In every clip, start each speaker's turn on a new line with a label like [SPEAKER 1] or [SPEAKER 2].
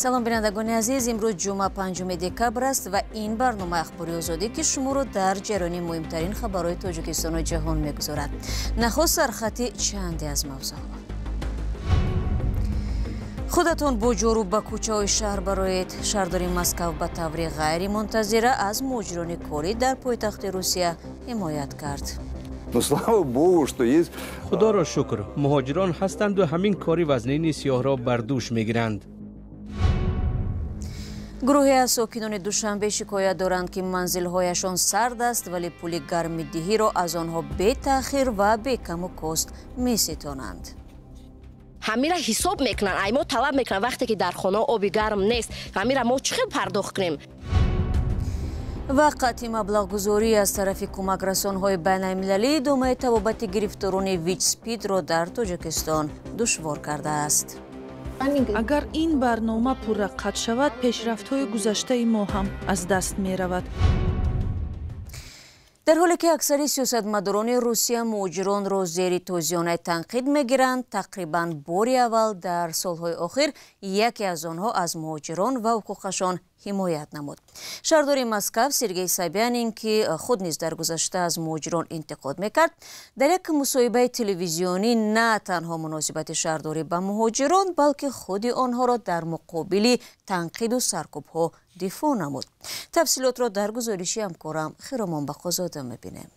[SPEAKER 1] салом бинандагони азиз, имрӯз ҷумъа 5 декабр аст ва ин барнома ахбори озодӣ ки шуморо дар ҷараёни муҳимтарин хабарҳои Тоҷикистону ҷаҳон мегузорад. нахост сархати чанде аз мавзӯъ. худатон бо ҷорӯ ба кӯчаҳои шаҳр бароед. шаҳрдори Москав ба таври ғайримунтазира аз муҳоҷирони корӣ дар пойтахти Русия ҳимоят кард.
[SPEAKER 2] худоро шукр, муҳоҷирон ҳастанду ҳамин кори вазнини сиёҳро бар дӯш мегиранд.
[SPEAKER 1] гурӯҳе аз сокинони Душанбе шикоят доранд ки манзилҳояшон сард аст, вале пули гармидиҳиро аз онҳо бетаъхир ва бекаму кост меситонанд.
[SPEAKER 3] ҳамира ҳисоб мекунанд, ай мо талаб мекунанд вақте ки дар хона оби гарм нест, ҳамира мо чӣ хел пардохт кунем?
[SPEAKER 1] ва қатъи маблағгузорӣ аз тарафи кӯмакрасонҳои байналмилалӣ идомаи табобати гирифторони ВИЧ-СПИД-ро дар Тоҷикистон душвор кардааст.
[SPEAKER 4] агар ин барнома пурраққат шавад, пешрафтҳои гузаштаи мо ҳам аз даст меравад.
[SPEAKER 1] дар ҳоле ки аксари сиёсатмадорони Русия муҳоҷиронро зери тозиёнаи танқид мегиранд, тақрибан бори аввал дар солҳои охир яке аз онҳо аз муҳоҷирон ва ҳуқуқашон ҳимоят намуд. шаҳрдори Москав Сергей Собянин, ки худ низ дар гузашта аз муҳоҷирон интиқод мекард, дар як мусоҳибаи телевизионӣ на танҳо муносибати шаҳрдорӣ ба муҳоҷирон, балки худи онҳоро дар муқобили танқиду саркӯбҳо дифоъ намуд. тафсилотро дар гузориши ҳамкорам Хиромон Бақозода мебинем.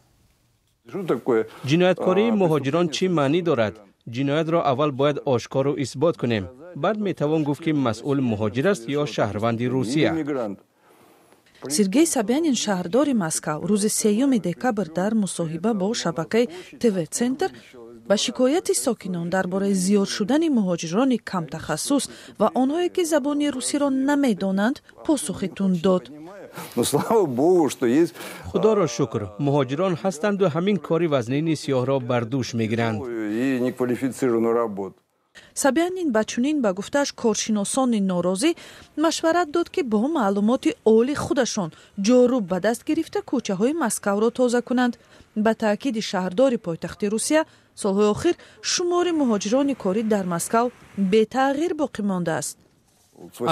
[SPEAKER 2] ҷинояткории муҳоҷирон чӣ маънӣ дорад? ҷиноятро аввал бояд ошкору исбот кунем. баъд метавон гуфт ки масъул муҳоҷир аст ё шаҳрванди Русия.
[SPEAKER 4] Сергей Собянин, шаҳрдори Москав, рӯзи 3 декабр дар мусоҳиба бо шабакаи ТВ-центр ба шикояти сокинон дар бораи зиёд шудани муҳоҷирони камтахассус ва онҳое ки забони русиро намедонанд посухи тунд дод.
[SPEAKER 2] худоро шукр, муҳоҷирон ҳастанду ҳамин кори вазнини сиёҳро бар дӯш мегиранд.
[SPEAKER 4] Собянин ба чунин ба гуфтааш коршиносони норозӣ машварат дод ки бо маълумоти оли худашон ҷорӯб ба даст гирифта кӯчаҳои Москавро тоза кунанд. ба таъкиди шаҳрдори пойтахти Русия, солҳои охир шумори муҳоҷирони корӣ дар Москав бетағйир боқӣ мондааст.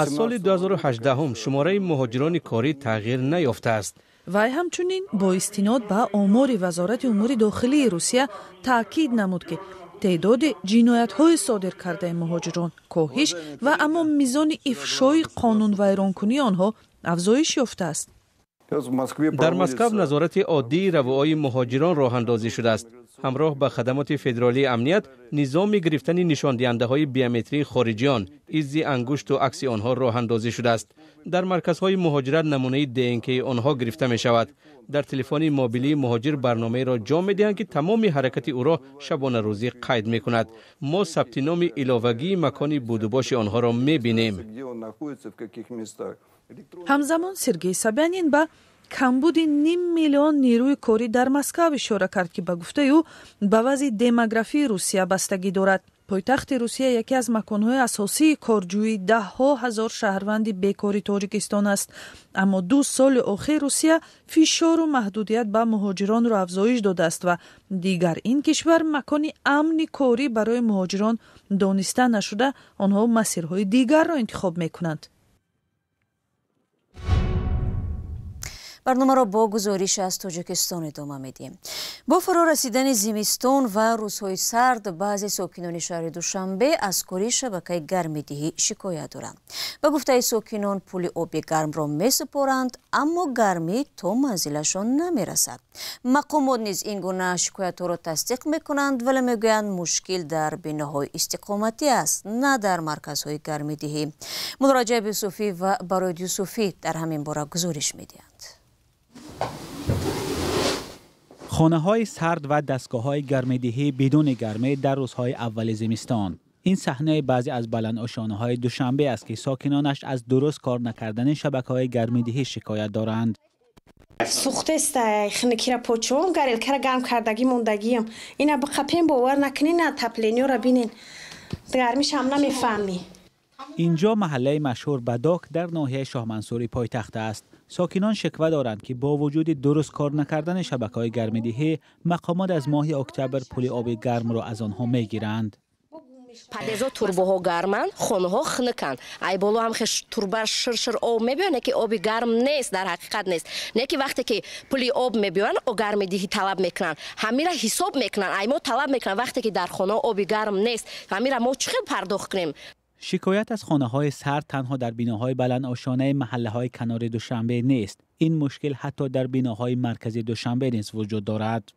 [SPEAKER 2] аз соли 2018 шумораи муҳоҷирони корӣ тағйир наёфтааст.
[SPEAKER 4] вай ҳамчунин бо истинод ба омори вазорати умури дохилии Русия таъкид намуд ки تعداد جنایت‌های صادر کرده مهاجران کاهش و اما میزان افشای قانون ویرانکنی آنها افزایش یافته است.
[SPEAKER 2] در مسکو نظارت عادی روابط مهاجران راه اندازی شده است. همراه با خدمات فدرالی امنیت، نظام گرفتن نشان دهنده‌های بیومتری خارجیان، ایزی انگشت و عکس آنها راه اندازی شده است. در مرکزهای مهاجرت نمونه DNK آنها گرفته می شود. در تلفن موبیلی مهاجر برنامه را جا می دهند که تمام حرکت او را شبانه روزی قید می کند. ما ثبت نام علاوگی مکان بود و باش آنها را می بینیم.
[SPEAKER 4] همزمان سرگئی سابیانین با کمبود 5 میلیون نیروی کاری در مسکو اشاره کرد که به گفته او به وضع دموگرافی روسیه بستگی دارد. پایتخت روسیه یکی از مکان‌های اساسی کارجویی 10,000 شهروند بیکاری تاجیکستان است، اما 2 سال اخیر روسیه فشار و محدودیت به مهاجران را افزایش داده است و دیگر این کشور مکان امن کاری برای مهاجران دانسته نشده، آنها مسیرهای دیگر را انتخاب می‌کنند.
[SPEAKER 1] برنامه را با گزارش از تاجیکستان ادامه میدیم. با فرا رسیدن زمستان و روزهای سرد، بعضی ساکنان شهر دوشنبه از کاری شبکه گرمدهی شکایت دارند. به گفته ساکنان پول آب گرم را میسپارند، اما گرمی تا منزلشان نمیرسد. مقامات نیز این گونه شکایت را تصدیق میکنند، ولی میگویند مشکل در بناهای استقامتی است، نه در مرکزهای گرمدهی. مراجعه یوسفی و برای یوسفی در همین باره گزارش میدهند.
[SPEAKER 5] خانه‌های سرد و دستگاه‌های گرم‌دهی بدون گرمی در روزهای اول زمستان. این صحنه بعضی از بلندآشانه‌های دوشنبه است که ساکنانش از درست کار نکردن شبکه‌های گرم‌دهی شکایت دارند.
[SPEAKER 6] سوخته است، خنکیرا پوچوم گریل کرا گرم کردگی موندگیم. اینا با خپیم باور نکنین، تپلینیو را بینین. گرمیش هم نمیفهمی.
[SPEAKER 5] اینجا محله مشهور بداک در ناحیه شاه منصوری پایتخت است. ساکنان شکوه دارند که با وجود درست کار نکردن شبکه‌های گرم‌دهی، مقامات از ماه اکتبر پول آب گرم را از آنها میگیرند.
[SPEAKER 3] падезо турбоҳо гарманд, хонаҳо хнуканд. Ай боло ҳам хеш турба шир об мебиёне ки оби гарм нест, дар ҳақиқат нест. Не ки вақте ки пули об мебиён, о гармидиҳӣ талаб мекунанд. Ҳамира ҳисоб мекунанд. Ай мо талаб мекунанд вақте ки дар хона оби гарм нест. ҳамира мо чӣ хел пардохт кунем?
[SPEAKER 5] شکایت از خانه‌های سرد تنها در بیناهای بلند آشانه محله‌های کنار دوشنبه نیست. این مشکل حتی در بیناهای مرکزی دوشنبه نیز وجود دارد.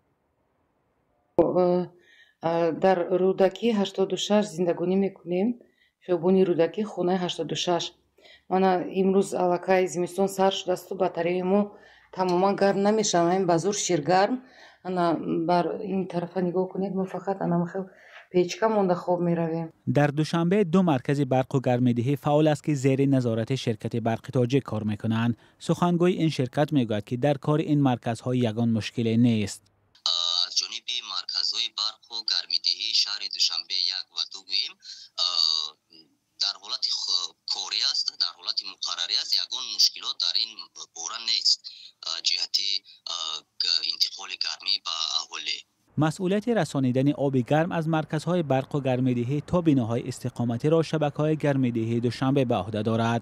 [SPEAKER 7] در رودکی 86 زندگانی میکنیم. خیابانی رودکی خانه 86. من امروز علاقه زمستون سر شده است و باتری ما تماما گرم نمیشه. این بازور شیرگرم. انا بر این طرف نگاه کنید ما فقط انا خیلی پیچکا مونده خوب میرویم.
[SPEAKER 5] در دوشنبه 2 مرکز برق و گرمایدهی فعال است که زیر نظارت شرکت برق تاجیک کار میکنند. سخنگوی این شرکت میگوید که در کار این مرکزها یگان مشکلی نیست.
[SPEAKER 8] از جانب مرکزهای برق و گرمایدهی شهر دوشنبه 1 و 2 گوییم در حالت کاری است، در حالت مقرری است. یگان مشکلات در این باره نیست جهت انتقال گرمی به اهالی.
[SPEAKER 5] مسئولیت رسانیدن آب گرم از مرکزهای برق و گرمایدهی تا بیناهای استقامتی را شبکه‌های گرمایدهی دوشنبه به عهده دارد.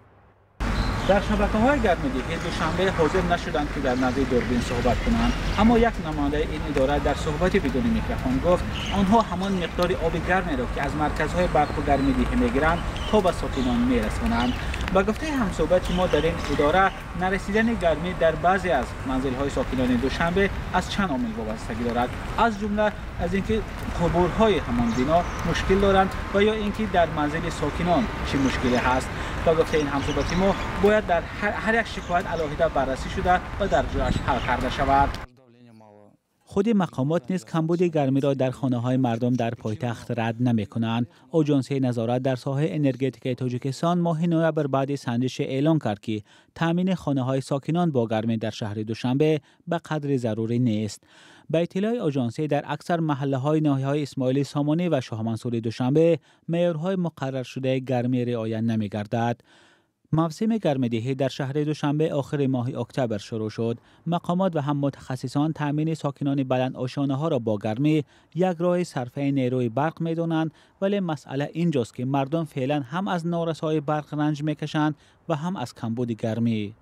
[SPEAKER 5] در شبکه‌های گرمایدهی دوشنبه حاضر نشدند که در نزد دوربین صحبت کنند، اما یک نماینده این اداره در صحبتی بدون میکروفون گفت آنها همان مقدار آب گرمی را که از مرکزهای برق و گرمایدهی میگیرند تا به ساکنان میرسانند. با گفته همصحبت ما در این اداره نرسیدن گرمی در بعضی از منزل‌های ساکنان دوشنبه از چند عامل وابستگی دارد، از جمله از اینکه قبورهای همان بنا مشکل دارند و یا اینکه در منزل ساکنان چه مشکلی هست. با گفته این همصحبت ما باید در هر یک شکایت علاوه بررسی شده و در جایش حل کرده شود. خود مقامات نیز کمبود گرمی را در خانه‌های مردم در پایتخت رد نمی‌کنند. آژانس نظارت در ساحه انرژتیک تاجیکستان ماه نوامبر بعد سنجش اعلام کرد که تامین خانه‌های ساکنان با گرمی در شهر دوشنبه به قدر ضروری نیست. به اطلاع آژانس در اکثر محله‌های ناحیه‌های اسماعیل سامانی و شاه منصور دوشنبه معیارهای مقرر شده گرمی رعایت نمی‌گردد. موسم گرمایدهی در شهر دوشنبه آخر ماه اکتبر شروع شد. مقامات و هم متخصصان تامین ساکنان بلند آشانه ها را با گرمی یک راه صرفه نیروی برق می‌دانند، ولی مسئله اینجاست که مردم فعلا هم از نارسایی برق رنج می‌کشند و هم از کمبود گرمی.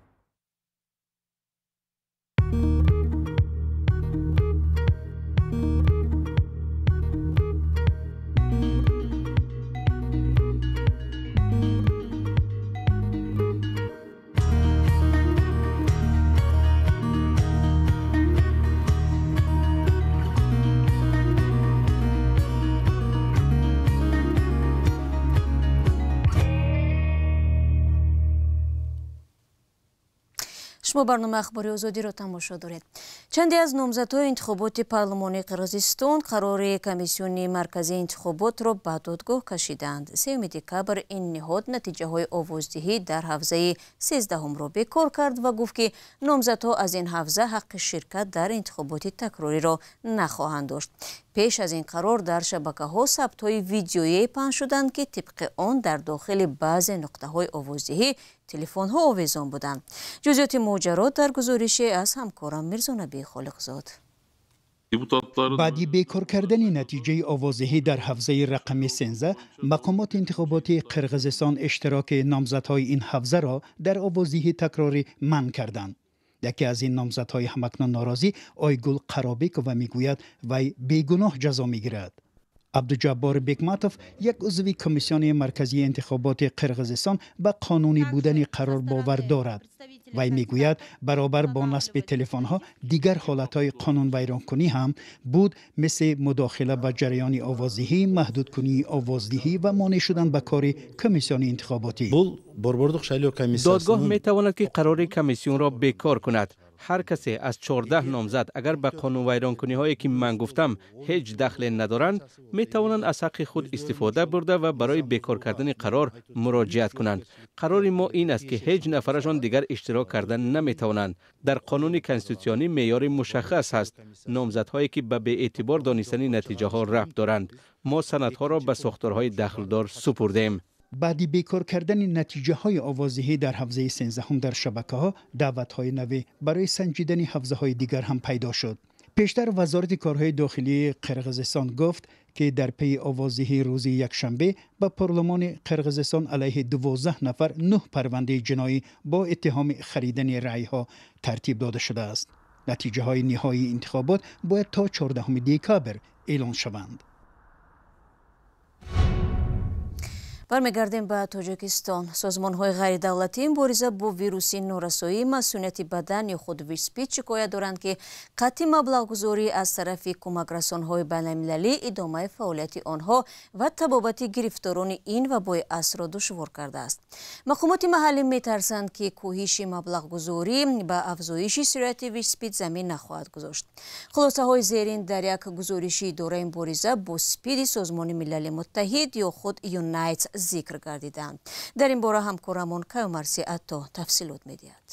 [SPEAKER 1] شما برنامه اخباری آزادی را تماشا دارید. چندی از نامزدهای انتخابات پارلمانی قرقیزستان قرار کمیسیون مرکزی انتخابات را به دادگاه کشیدند. 3 دکبر این نهاد نتیجه های آوازدهی در حوزه 13 را بکار کرد و گفت که نامزدها از این حوزه حق شرکت در انتخابات تکراری را نخواهند داشت. پیش از این قرار در شبکه‌ها ثبت‌های ویدیویی پخش شدند که طبق آن در داخل بعضی نقطه‌های آوازدهی تلفن‌ها آویزان بودند. جزئیات ماجرا در گزارشی از همکارم میرزا نبی خالقزاد.
[SPEAKER 9] بعد بیکار کردن نتیجه آوازدهی در حوزه رقم 13 مقامات انتخاباتی قرقیزستان اشتراک نامزدهای این حوزه را در آوازدهی تکراری منع کردند. یکی از این نامزدهای همکنون ناراضی آیگل قرابیک و میگوید وی بیگناه جزا میگیرد. عبدالجبار بیکماتوف یک عضو کمیسیون مرکزی انتخابات قرقیزستان به قانونی بودن قرار باور دارد. وی میگوید برابر با نصب تلفن‌ها دیگر حالت‌های قانون ویرانکنی هم بود، مثل مداخله به جریان آوازدهی، محدود کنی آوازدهی و مانع شدن به کار کمیسیون انتخاباتی.
[SPEAKER 2] دادگاه میتواند که قرار کمیسیون را بیکار کند. هر کسی از 14 نامزد اگر به قانون ویرانکنی هایی که من گفتم هیچ دخل ندارند می توانند از حق خود استفاده برده و برای بیکار کردن قرار مراجعت کنند. قرار ما این است که هیچ نفرشان دیگر اشتراک کردن نمی توانند. در قانون کنستیتوسیونی معیار مشخص است. نامزدهایی که به اعتبار دانستن نتیجه ها ربط دارند. ما سندها را به ساختارهای دخلدار سپردیم.
[SPEAKER 9] بعد بیکار کردن نتیجه های آوازدهی در حوزه 13 در شبکه ها، دعوت های نوی برای سنجیدن حوزه های دیگر هم پیدا شد. پیشتر وزارت کارهای داخلی قرقیزستان گفت که در پی آوازی روز یکشنبه به پارلمان قرقیزستان علیه 12 نفر 9 پرونده جنایی با اتهام خریدن رأی‌ها ترتیب داده شده است. نتیجه های نهایی انتخابات باید تا 14 دکامبر اعلان شوند.
[SPEAKER 1] برمیگردیم به تاجیکستان. سازمان‌های غیردولتی مبارزه با ویروس نورسایی مسئولیت بدن یا خود ویسپید شکایت دارند که قطعی مبلغ‌گذاری از طرف کمک‌رسان‌های بین‌المللی ادامه فعالیت آنها و تبابت گرفتاران این وبای اسب را دشوار کرده است. مقامات محلی می‌ترسند که کاهش مبلغ‌گذاری به افزایش سرعت ویسپید زمین نخواهد گذاشت. خلاصه‌های زیرین در یک گزارش اداره مبارزه با سپید سازمان ملل متحد یا خود یونایت ذکر گردیدند. در این باره همکارمون کیومرثی عطا تفصیلات می‌دهد.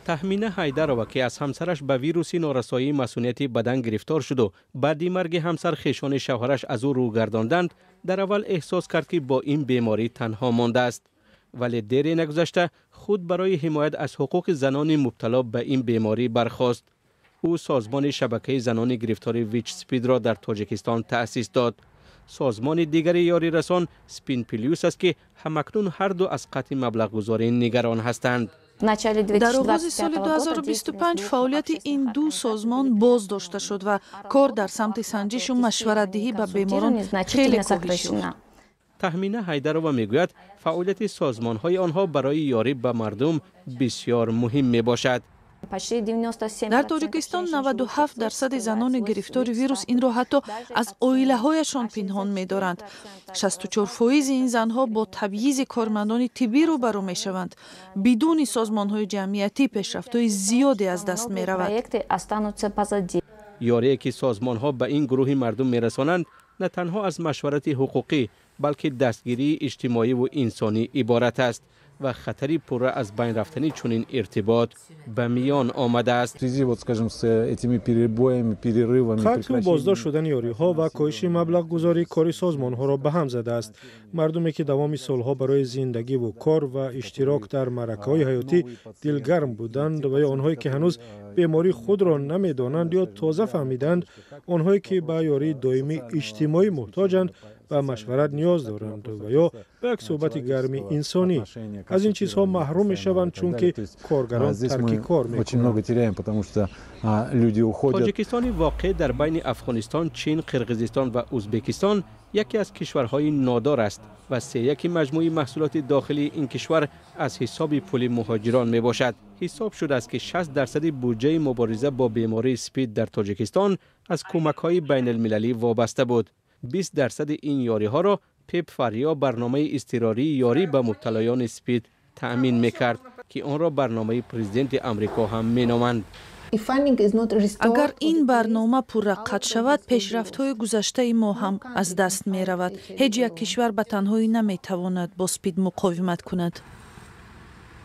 [SPEAKER 2] تهمینه حیدرова که از همسرش به ویروس نورسایی مسئولیت بدن گرفتار شد و بعد مرگ همسر خویشان شوهرش از او رو گرداندند، در اول احساس کرد که با این بیماری تنها مانده است، ولی دیر نگذشته خود برای حمایت از حقوق زنان مبتلا به این بیماری برخاست. او سازمان شبکه زنان گرفتار ویچ سپید را در تاجیکستان تأسیس داد. سازمان دیگری یاری رسان سپین پلیوس است که همکنون هر دو از قطع مبلغ گذاری نگران هستند.
[SPEAKER 4] در آغاز سال 2025 فعالیت این دو سازمان باز داشته شد و کار در سمت سنجش و مشورت دهی به بیماران خیلی کاهش یافت.
[SPEAKER 2] تهمینه حیدرова میگوید فعالیت سازمان‌های آنها برای یاری به مردم بسیار مهم میباشد.
[SPEAKER 4] در تاجیکستان 97% زنان گرفتار ویروس این را حتی از عائله‌هایشان پنهان می‌دارند. 64% این زنها با تبعیض کارمندان طبی روبرو می‌شوند. بدون سازمان‌های جمعیتی پیشرفت‌های زیادی از دست می‌رود.
[SPEAKER 2] یاری که سازمان‌ها به این گروه مردم می‌رسانند نه تنها از مشورت حقوقی بلکه دستگیری اجتماعی و انسانی عبارت است و خطری پر از بین رفتن چنین ارتباط به میان آمده است.
[SPEAKER 10] قطع و بازداشت شدن یاری‌ها و کاهش مبلغ گذاری کاری سازمان‌ها را به هم زده است. مردمی که دوام سالها برای زندگی و کار و اشتراک در معرکه‌های حیاتی دلگرم بودند و یا آنهایی که هنوز بیماری خود را نمی‌دانند یا تازه فهمیدند، آنهایی که به یاری دائمی اجتماعی محتاجند و مشورت نیاز دارند و یا به یک صحبت گرمی انسانی از این چیزها محروم میشوند چون که کارگران ترک کار میکنند.
[SPEAKER 2] تاجیکستان واقع در بین افغانستان، چین، قرقیزستان و ازبکستان یکی از کشورهای نادار است و 3/1 مجموع محصولات داخلی این کشور از حساب پول مهاجران می باشد. حساب شده است که 60% بودجه مبارزه با بیماری سپید در تاجیکستان از کمک‌های بین المللی وابسته بود. 20% این یاری ها را پپ فریا برنامه اضطراری یاری به مبتلایان سپید تأمین میکرد که آن را برنامه پرزیدنت امریکا هم مینامند.
[SPEAKER 4] اگر این برنامه پررقت شود، پیشرفت‌های گذشته ما هم از دست می رود. هیچ یک کشور به تنهایی نمی تواند با سپید مقاومت کند.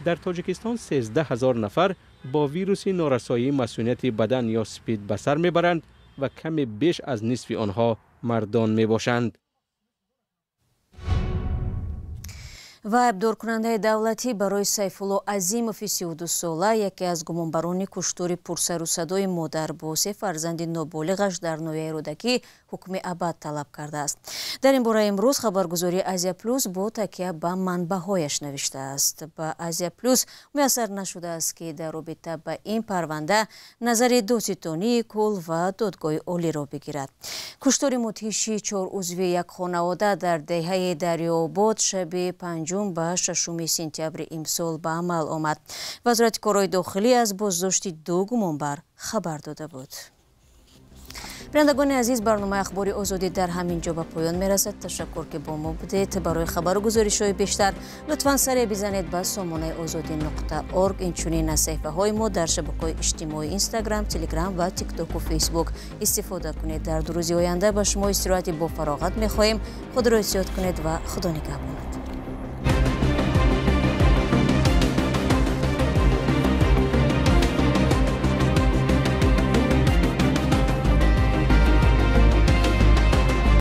[SPEAKER 2] در تاجیکستان 13,000 نفر با ویروس نورسایی مسئولیت بدن یا سپید به سر میبرند و کمی بیش از نصف آنها مردان می باشند.
[SPEAKER 1] و ابدارکننده دولتی برای سیفالله عظیموف 32 ساله یکی از گمانبران کشتار پرسر و صدای مادر با 3 فرزند نابالغش در نوحه رودکی حکم ابد طلب کرده است. در این باره امروز خبرگزاری آزیا پلوس با تکیه به منبع‌هایش نوشته است. به آزیا پلوس میسر نشده است که در رابطه با این پرونده نظر دادستانی کل و دادگاه عالی را بگیرد. کشتار مدهش 4 عضو یک خانواده در دهه دریاآباد شب 5 به 6 سپتامبر امسال به عمل آمد. وزارت کارهای داخلی از بازداشت 2 گمانبر خبر داده بود. بینندگان عزیز، برنامه اخباری آزادی در همین جا به پایان میرسد. تشکر که با ما بودید. برای خبر و گزارش‌های بیشتر لطفاً سر بزنید به سامانه azadi.org. اینچنین از صفحه‌های ما در شبکه‌های اجتماعی اینستاگرام، تلگرام و تیک تاک و فیسبوک استفاده کنید. در 2 روز آینده به شما استراحت با فراغت می‌خواهیم. خود را احتیاط کنید و خدا نگهبان.